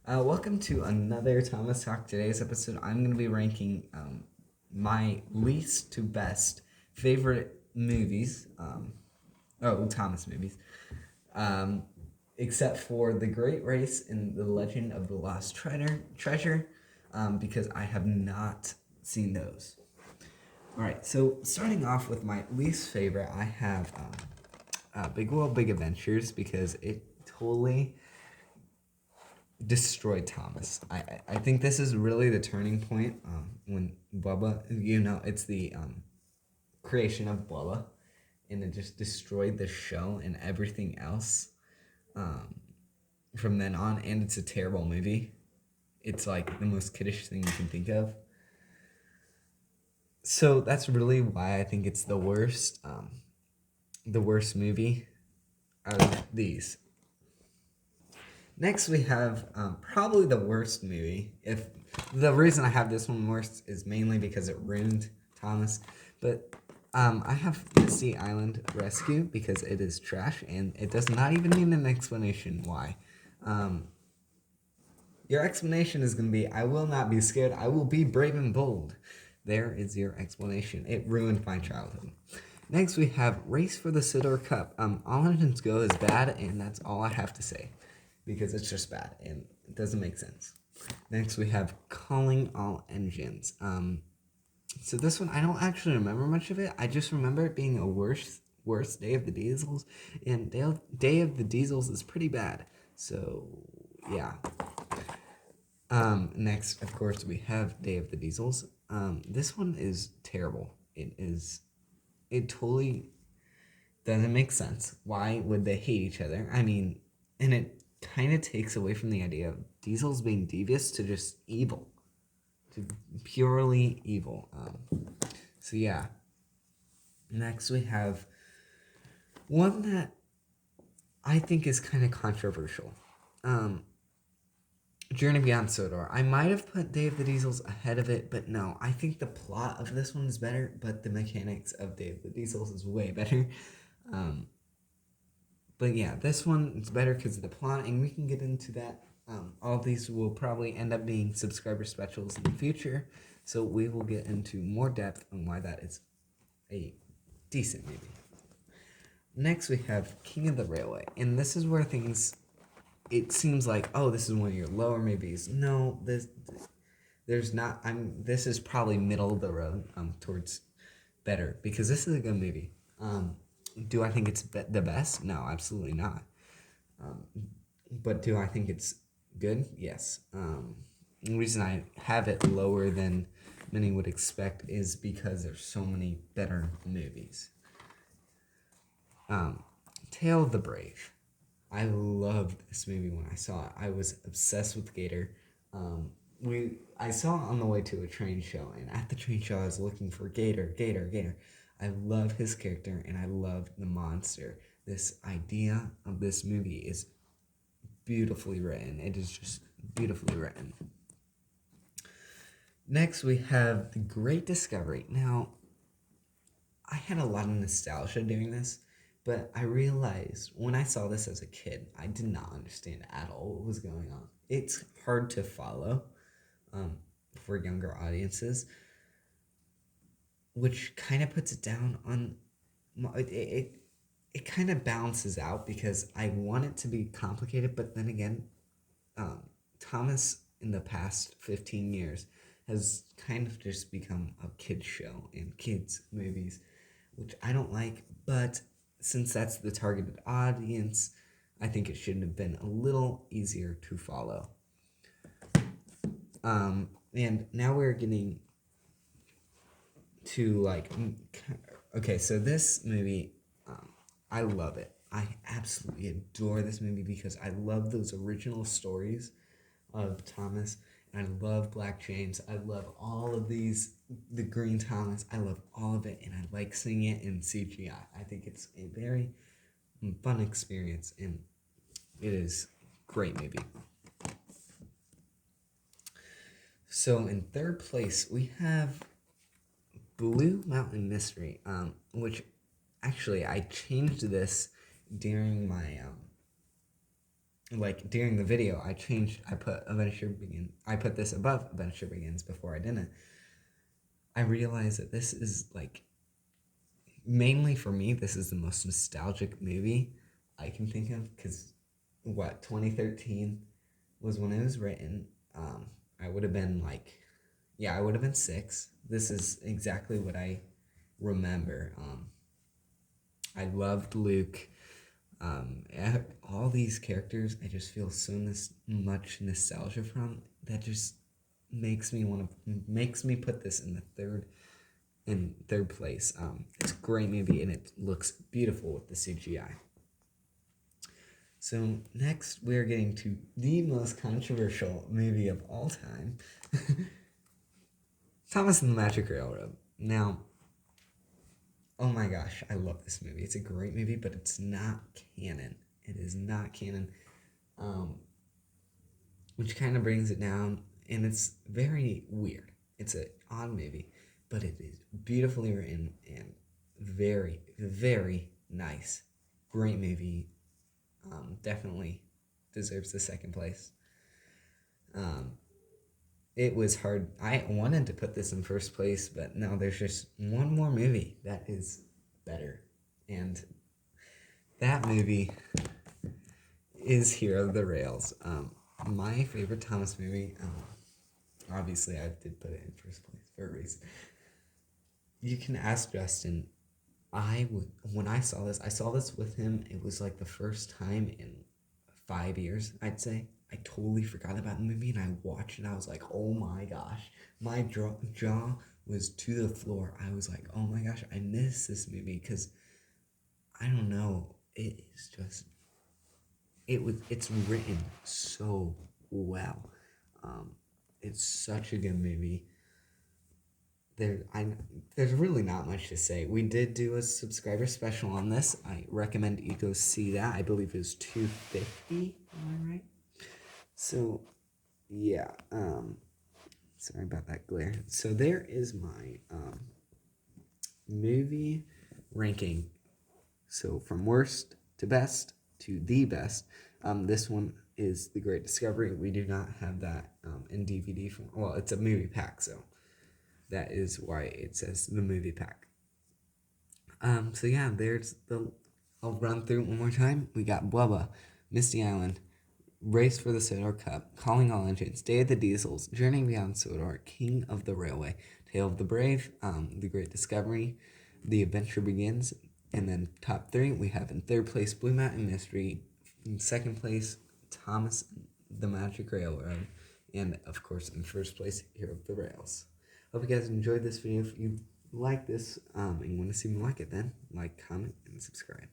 Welcome to another Thomas Talk. Today's episode, I'm going to be ranking my least to best favorite movies. Thomas movies. Um, except for The Great Race and The Legend of the Lost Treasure, because I have not seen those. All right, so starting off with my least favorite, I have Big World, Big Adventures, because it totally destroyed Thomas. I think this is really the turning point when Bubba, it's the creation of Bubba, and it just destroyed the show and everything else um, from then on, and it's a terrible movie. It's like the most kiddish thing you can think of. So that's really why I think it's the worst movie out of these. Next, we have probably the worst movie. If the reason I have this one worst is mainly because it ruined Thomas, but I have Misty Island Rescue because it is trash and it does not even need an explanation why. Your explanation is going to be, I will not be scared. I will be brave and bold. There is your explanation. It ruined my childhood. Next, we have Race for the Sodor Cup. All Engines Go is bad, and that's all I have to say, because it's just bad, and it doesn't make sense. Next, we have Calling All Engines. So this one, I don't actually remember much of it. I just remember it being a worst Day of the Diesels, and Day of the Diesels is pretty bad. So, yeah. Next, of course, we have Day of the Diesels. This one is terrible. It totally doesn't make sense. Why would they hate each other? I mean, and it kind of takes away from the idea of Diesels being devious to just evil, to purely evil. So yeah. Next, we have one that I think is kind of controversial. Journey Beyond Sodor. I might have put Day of the Diesels ahead of it, but no. I think the plot of this one is better, but the mechanics of Day of the Diesels is way better. But yeah, this one is better because of the plot, and we can get into that. All of these will probably end up being subscriber specials in the future, so we will get into more depth on why that is a decent movie. Next, we have King of the Railway, and this is where things, it seems like, oh, this is one of your lower movies. No, there's not. This is probably middle of the road towards better, because this is a good movie. Do I think it's the best? No, absolutely not. But do I think it's good? Yes. The reason I have it lower than many would expect is because there's so many better movies. Tale of the Brave. I loved this movie when I saw it. I was obsessed with Gator. I saw it on the way to a train show, and at the train show, I was looking for Gator, Gator, Gator. I love his character, and I love the monster. This idea of this movie is beautifully written. It is just beautifully written. Next, we have The Great Discovery. Now, I had a lot of nostalgia doing this, but I realized when I saw this as a kid, I did not understand at all what was going on. It's hard to follow for younger audiences, which kind of puts it down on it kind of balances out because I want it to be complicated, but then again, Thomas in the past 15 years has kind of just become a kids show and kids movies, which I don't like, but since that's the targeted audience, I think it should have been a little easier to follow. And now we're getting to okay, so this movie, I love it. I absolutely adore this movie because I love those original stories of Thomas, and I love Black James. I love all of these, the Green Thomas. I love all of it, and I like seeing it in CGI. I think it's a very fun experience, and it is a great movie. So in third place, we have Blue Mountain Mystery, which actually I changed this during my like during the video, I put this above Adventure Begins before I didn't. I realized that this is like, mainly for me, this is the most nostalgic movie I can think of, because 2013 was when it was written. I would have been like, yeah, I would have been 6. This is exactly what I remember. I loved Luke. All these characters, I just feel so much nostalgia from, that just makes me put this in third place. It's a great movie and it looks beautiful with the CGI. So next, we're getting to the most controversial movie of all time, Thomas and the Magic Railroad. Now, oh my gosh, I love this movie. It's a great movie, but it's not canon. It is not canon, which kind of brings it down, and it's very weird. It's an odd movie, but it is beautifully written and very, very nice. Great movie. Definitely deserves the second place. It was hard. I wanted to put this in first place, but no, there's just one more movie that is better. And that movie is Hero of the Rails. My favorite Thomas movie. Obviously, I did put it in first place for a reason. You can ask Justin. When I saw this with him. It was like the first time in 5 years, I'd say. I totally forgot about the movie, and I watched it. I was like, oh my gosh. My jaw was to the floor. I was like, oh my gosh, I miss this movie, because I don't know. It is just, it's written so well. It's such a good movie. There's really not much to say. We did do a subscriber special on this. I recommend you go see that. I believe it was $250. Am I right? So, yeah. Sorry about that glare. So there is my movie ranking. So from worst to best to the best. This one is The Great Discovery. We do not have that in DVD form. Well, it's a movie pack, so that is why it says the movie pack. So yeah, I'll run through it one more time. We got Bubba, Misty Island, Race for the Sodor Cup, Calling All Engines, Day of the Diesels, Journey Beyond Sodor, King of the Railway, Tale of the Brave, The Great Discovery, The Adventure Begins, and then top 3, we have in third place Blue Mountain Mystery, in second place Thomas the Magic Railroad, and of course in first place Hero of the Rails. Hope you guys enjoyed this video. If you like this and you want to see more like it, then like, comment, and subscribe.